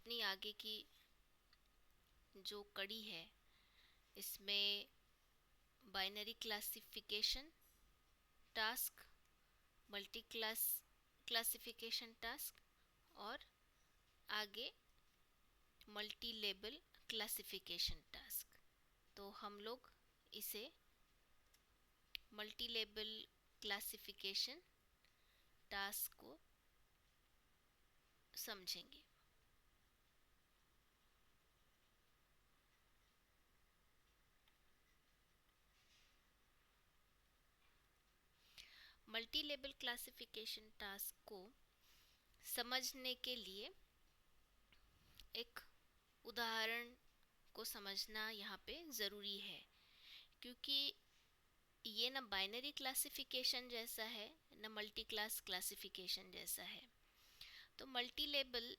अपनी आगे की जो कड़ी है इसमें binary classification task, multi class classification task और आगे मल्टी लेबल क्लासिफिकेशन टास्क। तो हम लोग इसे मल्टी लेबल क्लासिफिकेशन टास्क को समझेंगे। मल्टी लेबल क्लासिफिकेशन टास्क को समझने के लिए एक उदाहरण को समझना यहाँ पे ज़रूरी है, क्योंकि ये ना बाइनरी क्लासिफिकेशन जैसा है ना मल्टी क्लास क्लासिफिकेशन जैसा है। तो मल्टी लेबल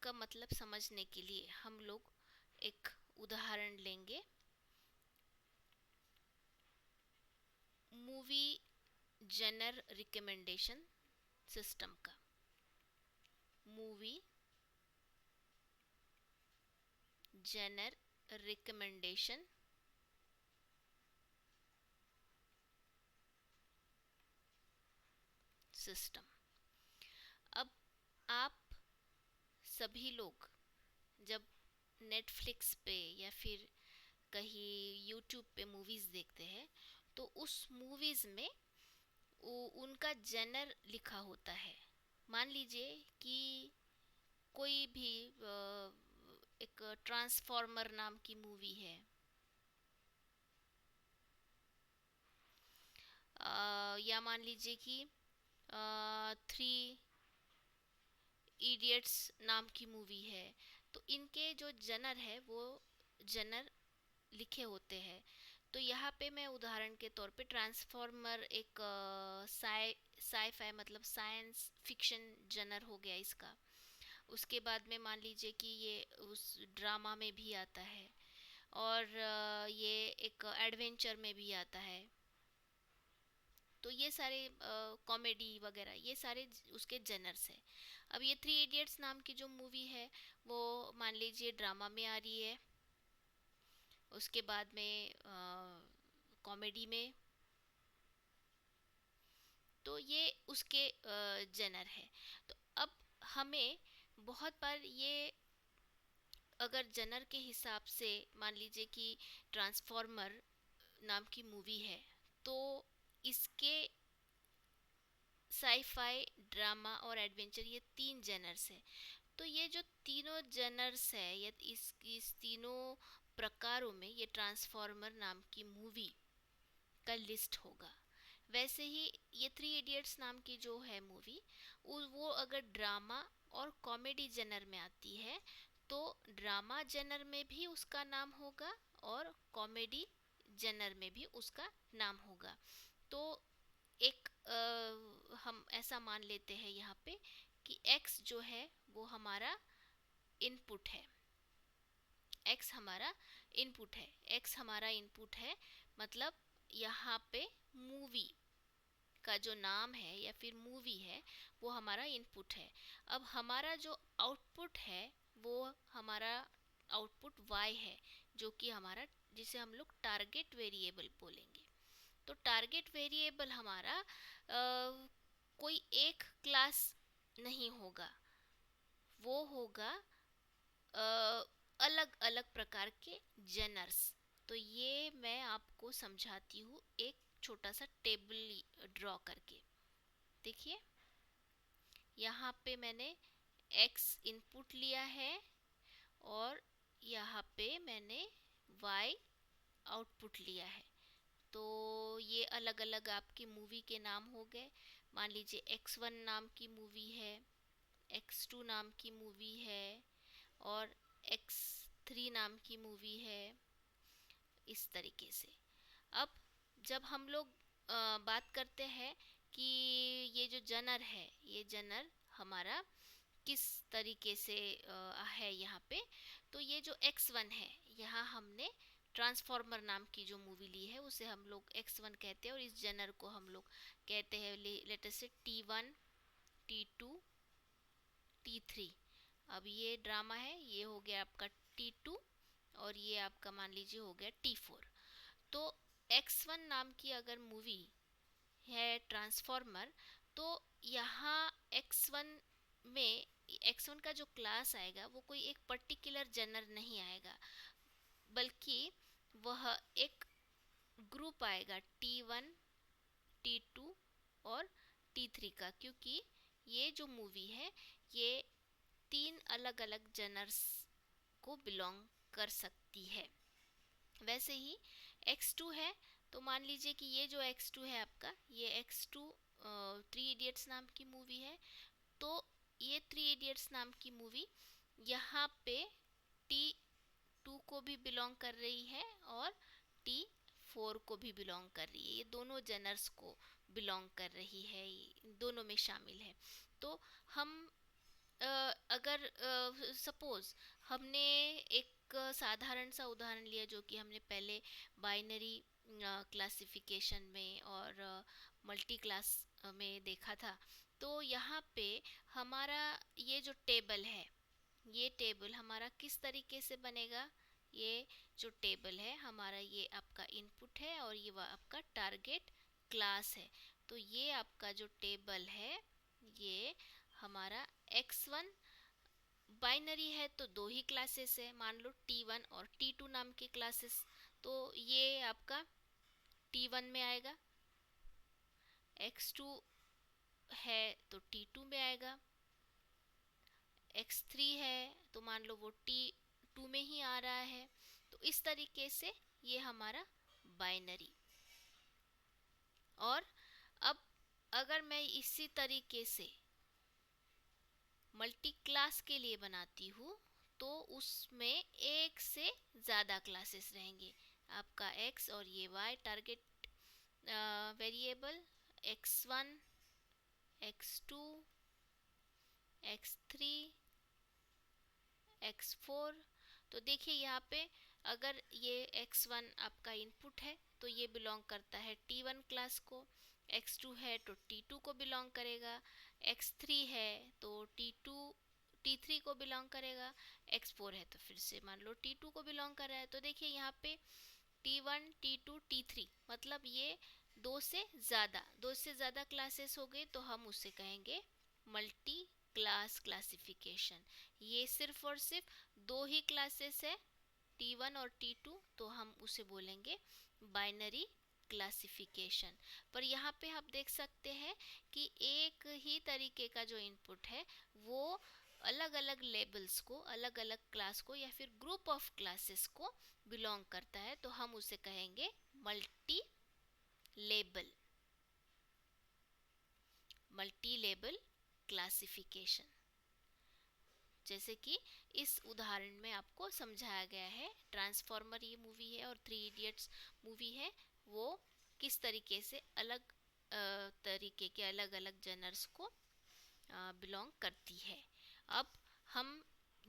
का मतलब समझने के लिए हम लोग एक उदाहरण लेंगे मूवी जेनर रिकमेंडेशन सिस्टम का। Movie genre recommendation system. अब आप सभी लोग जब नेटफ्लिक्स पे या फिर कहीं यूट्यूब पे मूवीज़ देखते हैं तो उस मूवीज़ में उनका जेनर लिखा होता है। मान लीजिए कि कोई भी एक ट्रांसफॉर्मर नाम की मूवी है, या मान लीजिए कि थ्री इडियट्स नाम की मूवी है। तो इनके जो जनर है वो जनर लिखे होते हैं। तो यहाँ पे मैं उदाहरण के तौर पे ट्रांसफॉर्मर एक साई फाई मतलब साइंस फिक्शन जनर हो गया इसका। उसके बाद में मान लीजिए कि ये उस ड्रामा में भी आता है और ये एक एडवेंचर में भी आता है। तो ये सारे कॉमेडी वगैरह ये सारे उसके जनर्स हैं। अब ये थ्री इडियट्स नाम की जो मूवी है वो मान लीजिए ड्रामा में आ रही है, उसके बाद में कॉमेडी में। तो ये उसके जनर है। तो अब हमें बहुत बार ये अगर जनर के हिसाब से मान लीजिए कि ट्रांसफॉर्मर नाम की मूवी है तो इसके साईफाई ड्रामा और एडवेंचर ये तीन जनर्स है। तो ये जो तीनों जनर्स है ये इस तीनों प्रकारों में ये ट्रांसफॉर्मर नाम की मूवी का लिस्ट होगा। वैसे ही ये थ्री इडियट्स नाम की जो है मूवी वो अगर ड्रामा और कॉमेडी जनर में आती है तो ड्रामा जनर में भी उसका नाम होगा और कॉमेडी जनर में भी उसका नाम होगा। तो एक हम ऐसा मान लेते हैं यहाँ पे कि x जो है वो हमारा इनपुट है। x हमारा इनपुट है। x हमारा इनपुट है मतलब यहाँ पे मूवी का जो नाम है या फिर मूवी है वो हमारा इनपुट है। अब हमारा जो आउटपुट है वो हमारा आउटपुट y है, जो कि हमारा जिसे हम लोग टारगेट वेरिएबल बोलेंगे। तो टारगेट वेरिएबल हमारा कोई एक क्लास नहीं होगा, वो होगा अलग अलग प्रकार के जनर्स। तो ये मैं आपको समझाती हूँ एक छोटा सा टेबल ड्रॉ करके। देखिए यहाँ पे मैंने x इनपुट लिया है और यहाँ पे मैंने y आउटपुट लिया है। तो ये अलग अलग आपकी मूवी के नाम हो गए। मान लीजिए x1 नाम की मूवी है, x2 नाम की मूवी है और x3 नाम की मूवी है, इस तरीके से। अब जब हम लोग बात करते हैं कि ये जो जनर है ये जनर हमारा किस तरीके से है यहाँ पे, तो ये जो x1 है यहाँ हमने ट्रांसफॉर्मर नाम की जो मूवी ली है उसे हम लोग x1 कहते हैं और इस जनर को हम लोग कहते हैं लेट अस से T1 T2 T3। अब ये ड्रामा है, ये हो गया आपका T2 और ये आपका मान लीजिए हो गया T4। तो X1 नाम की अगर मूवी है ट्रांसफॉर्मर, तो यहाँ X1 में X1 का जो क्लास आएगा वो कोई एक पर्टिकुलर जनर नहीं आएगा, बल्कि वह एक ग्रुप आएगा T1, T2 और T3 का, क्योंकि ये जो मूवी है ये 3 अलग अलग जनर्स को बिलोंग कर सकती है। वैसे ही X2 है, तो मान लीजिए कि ये जो X2 है आपका, ये X2 थ्री इडियट्स नाम की मूवी है। तो ये थ्री इडियट्स नाम की मूवी यहाँ पे T2 को भी बिलोंग कर रही है और T4 को भी बिलोंग कर रही है। ये दोनों जनर्स को बिलोंग कर रही है, ये दोनों में शामिल है। तो हम अगर सपोज हमने एक साधारण सा उदाहरण लिया, जो कि हमने पहले बाइनरी क्लासिफिकेशन में और मल्टी क्लास में देखा था। तो यहाँ पे हमारा ये जो टेबल है, ये टेबल हमारा किस तरीके से बनेगा? ये जो टेबल है हमारा, ये आपका इनपुट है और ये आपका टारगेट क्लास है। तो ये आपका जो टेबल है, ये हमारा X1 बाइनरी है, तो दो ही क्लासेस है, मान लो T1 और T2 नाम के क्लासेस। तो ये आपका T1 में आएगा। X2 है तो T2 में आएगा। X3 है तो मान लो वो T2 में ही आ रहा है। तो इस तरीके से ये हमारा बाइनरी। और अब अगर मैं इसी तरीके से मल्टी क्लास के लिए बनाती हूँ, तो उसमें एक से ज़्यादा क्लासेस रहेंगे। आपका X और ये Y target variable, X1, X2, X3, X4। तो देखिए यहाँ पे अगर ये X1 आपका इनपुट है तो ये बिलोंग करता है T1 क्लास को, X2 है तो T2 को बिलोंग करेगा, X3 है तो T3 को बिलोंग करेगा, X4 है तो फिर से मान लो T2 को बिलोंग कर रहा है। तो देखिए यहाँ पे T1, T2, T3 मतलब ये दो से ज़्यादा क्लासेस हो गए, तो हम उसे कहेंगे मल्टी क्लास क्लासिफिकेशन। ये सिर्फ और सिर्फ दो ही क्लासेस है, T1 और T2, तो हम उसे बोलेंगे बाइनरी क्लासिफिकेशन। पर यहाँ पे आप देख सकते हैं कि एक ही तरीके का जो इनपुट है वो अलग अलग लेबल्स को, अलग अलग क्लास को या फिर ग्रुप ऑफ क्लासेस को बिलोंग करता है, तो हम उसे कहेंगे multi label, multi label classification. जैसे कि इस उदाहरण में आपको समझाया गया है, ट्रांसफॉर्मर ये मूवी है और थ्री इडियट्स मूवी है, वो किस तरीके से अलग तरीके के अलग अलग जनर्स को बिलोंग करती है। अब हम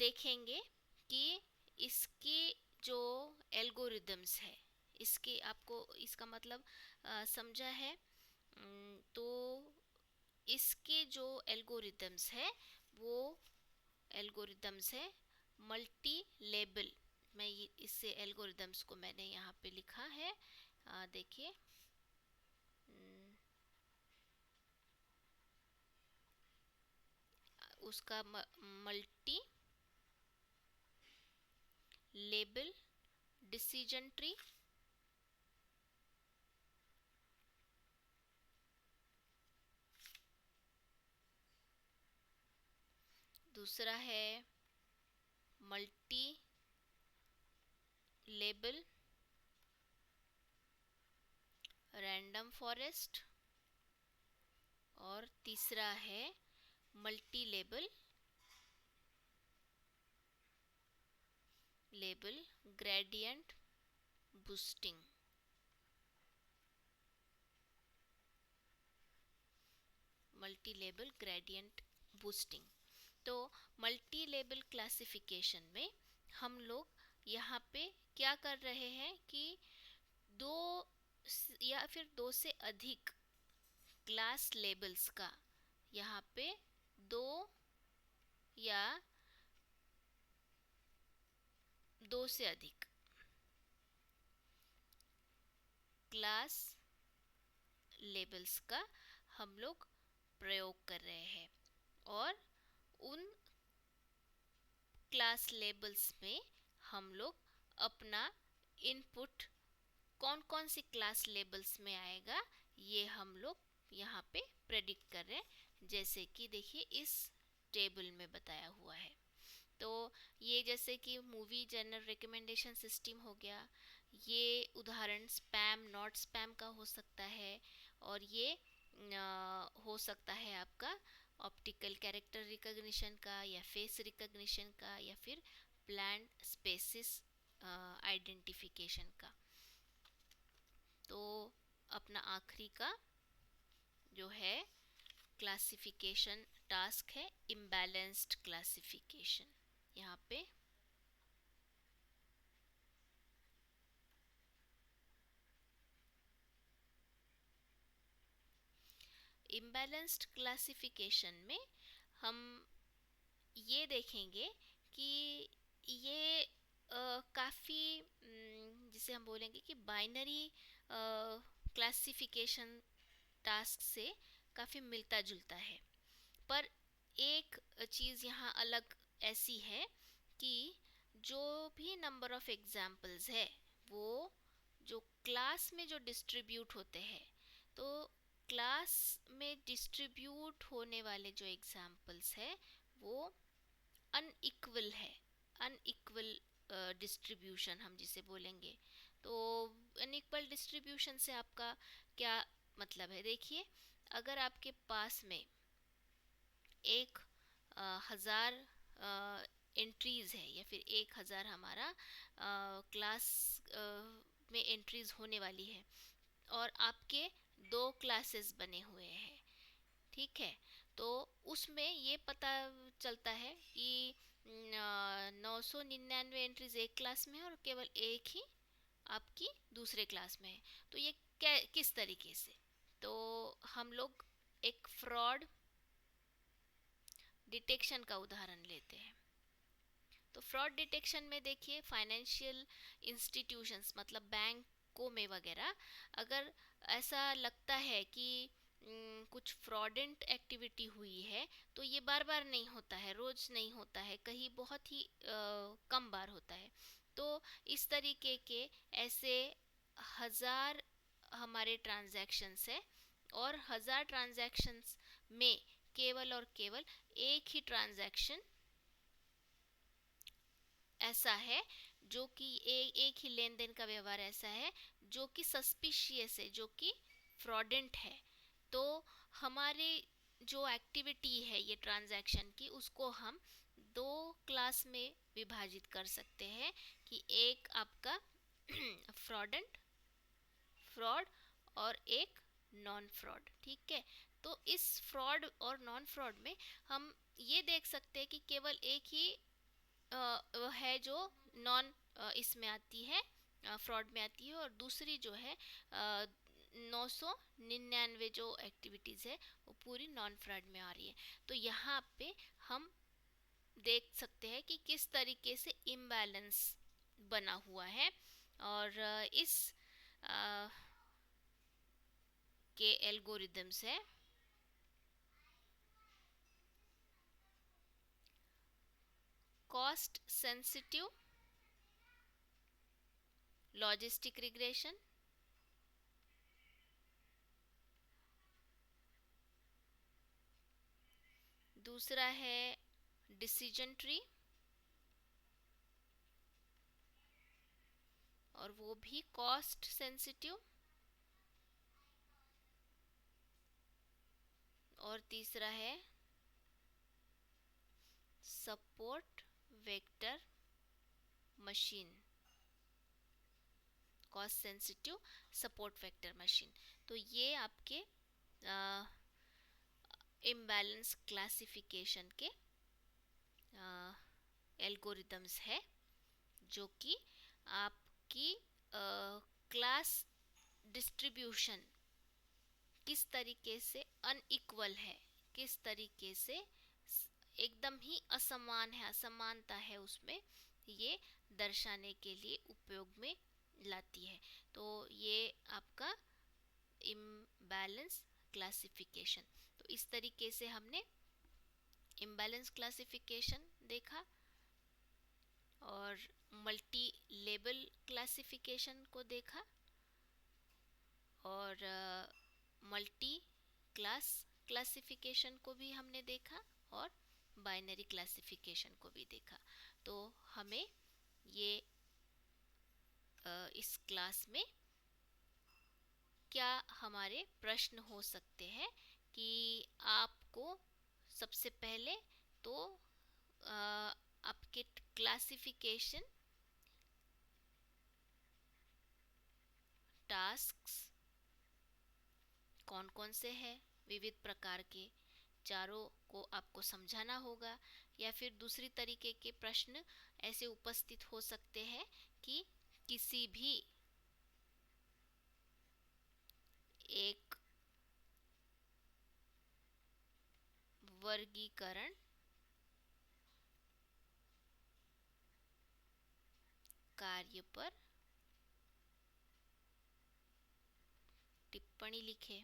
देखेंगे कि इसकी जो एल्गोरिदम्स है, इसके आपको इसका मतलब समझा है। तो इसके जो एल्गोरिदम्स है वो एल्गोरिदम्स है मल्टी लेबल। मैं ये इससे एल्गोरिदम्स को मैंने यहाँ पे लिखा है, देखिए। उसका मल्टी लेबल डिसीजन ट्री, दूसरा है मल्टी लेबल रैंडम फॉरेस्ट और तीसरा है multi label gradient boosting. Multi label gradient boosting. तो मल्टी लेबल क्लासिफिकेशन में हम लोग यहाँ पे क्या कर रहे हैं कि दो या फिर दो से अधिक क्लास लेबल्स का यहाँ पे दो या दो से अधिक क्लास लेबल्स का हम लोग प्रयोग कर रहे हैं, और उन क्लास लेबल्स में हम लोग अपना इनपुट कौन कौन सी क्लास लेबल्स में आएगा ये हम लोग यहाँ पे प्रेडिक्ट कर रहे हैं, जैसे कि देखिए इस टेबल में बताया हुआ है। तो ये जैसे कि मूवी जनरल रिकमेंडेशन सिस्टम हो गया, ये उदाहरण स्पैम नॉट स्पैम का हो सकता है, और ये हो सकता है आपका ऑप्टिकल कैरेक्टर रिकॉग्निशन का, या फेस रिकॉग्निशन का, या फिर प्लान स्पेसिस आइडेंटिफिकेशन का। तो अपना आखिरी का जो है क्लासिफिकेशन टास्क है इम्बैलेंस्ड क्लासिफिकेशन। यहाँ पे इम्बैलेंस्ड क्लासिफिकेशन में हम ये देखेंगे कि ये काफ़ी जिसे हम बोलेंगे कि बाइनरी क्लासिफिकेशन टास्क से काफ़ी मिलता जुलता है। पर एक चीज़ यहाँ अलग ऐसी है कि जो भी नंबर ऑफ एग्जाम्पल्स है वो जो क्लास में जो डिस्ट्रीब्यूट होते हैं, तो क्लास में डिस्ट्रीब्यूट होने वाले जो एग्जाम्पल्स है वो अनइक्वल है। अनइक्वल डिस्ट्रीब्यूशन हम जिसे बोलेंगे। तो अनइक्वल डिस्ट्रीब्यूशन से आपका क्या मतलब है? देखिए, अगर आपके पास में एक हजार एंट्रीज है, या फिर 1000 हमारा क्लास में एंट्रीज होने वाली है, और आपके दो क्लासेस बने हुए हैं, ठीक है, तो उसमें ये पता चलता है कि 999 एंट्रीज एक क्लास में है और केवल एक ही आपकी दूसरे क्लास में है। तो ये किस तरीके से? तो हम लोग एक फ्रॉड डिटेक्शन का उदाहरण लेते हैं। तो फ्रॉड डिटेक्शन में देखिए, फाइनेंशियल इंस्टीट्यूशंस मतलब बैंकों में वगैरह अगर ऐसा लगता है कि कुछ फ्रॉडेंट एक्टिविटी हुई है, तो ये बार बार नहीं होता है, रोज नहीं होता है, कहीं बहुत ही कम बार होता है। तो इस तरीके के ऐसे 1000 हमारे ट्रांजैक्शंस है, और 1000 ट्रांजैक्शंस में केवल और केवल एक ही ट्रांजैक्शन ऐसा है जो कि एक ही लेन देन का व्यवहार ऐसा है जो कि सस्पिशियस है, जो कि फ्रॉडेंट है। तो हमारे जो एक्टिविटी है ये ट्रांजैक्शन की, उसको हम दो क्लास में विभाजित कर सकते हैं कि एक आपका फ्रॉडेंट फ्रॉड और एक नॉन फ्रॉड, ठीक है। तो इस फ्रॉड और नॉन फ्रॉड में हम ये देख सकते हैं कि केवल एक ही है जो नॉन इसमें आती है, फ्रॉड में आती है, और दूसरी जो है 999 जो एक्टिविटीज़ है वो पूरी नॉन फ्रॉड में आ रही है। तो यहाँ पे हम देख सकते हैं कि किस तरीके से इम्बैलेंस बना हुआ है, और इस के एल्गोरिदम्स है कॉस्ट सेंसिटिव लॉजिस्टिक रिग्रेशन, दूसरा है डिसीजन ट्री, और वो भी कॉस्ट सेंसिटिव, और तीसरा है support vector machine, cost sensitive support vector machine. तो ये आपके इम्बैलेंस क्लासिफिकेशन के एल्गोरिदम्स है, जो कि आपकी क्लास डिस्ट्रीब्यूशन किस तरीके से अनइक्वल है, किस तरीके से एकदम ही असमान है, असमानता है उसमें, ये दर्शाने के लिए उपयोग में लाती है। तो ये आपका इम्बैलेंस क्लासिफिकेशन। तो इस तरीके से हमने इम्बैलेंस क्लासिफिकेशन देखा और मल्टी लेबल क्लासिफिकेशन को देखा और मल्टी क्लास क्लासिफिकेशन को भी हमने देखा और बाइनरी क्लासिफिकेशन को भी देखा। तो हमें ये इस क्लास में क्या हमारे प्रश्न हो सकते हैं कि आपको सबसे पहले तो आपके क्लासिफिकेशन टास्क्स कौन कौन से हैं, विविध प्रकार के चारों को आपको समझाना होगा। या फिर दूसरी तरीके के प्रश्न ऐसे उपस्थित हो सकते हैं कि किसी भी एक वर्गीकरण कार्य पर टिप्पणी लिखे।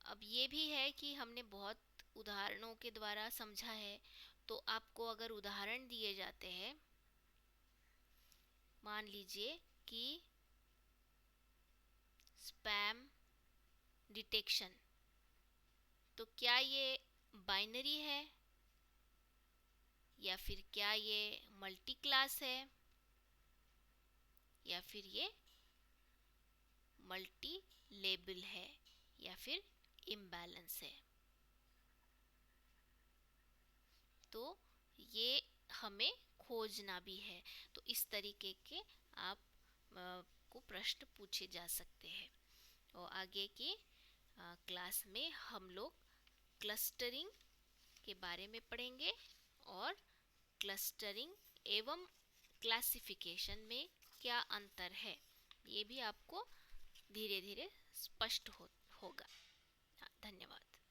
अब ये भी है कि हमने बहुत उदाहरणों के द्वारा समझा है, तो आपको अगर उदाहरण दिए जाते हैं, मान लीजिए कि स्पैम डिटेक्शन, तो क्या ये बाइनरी है या फिर क्या ये मल्टी क्लास है या फिर ये मल्टी लेबल है या फिर इम्बैलेंस है। तो ये हमें खोजना भी है। तो इस तरीके के आप को प्रश्न पूछे जा सकते हैं। और आगे की क्लास में हम लोग क्लस्टरिंग के बारे में पढ़ेंगे और क्लस्टरिंग एवं क्लासिफिकेशन में क्या अंतर है ये भी आपको धीरे धीरे स्पष्ट होगा। धन्यवाद।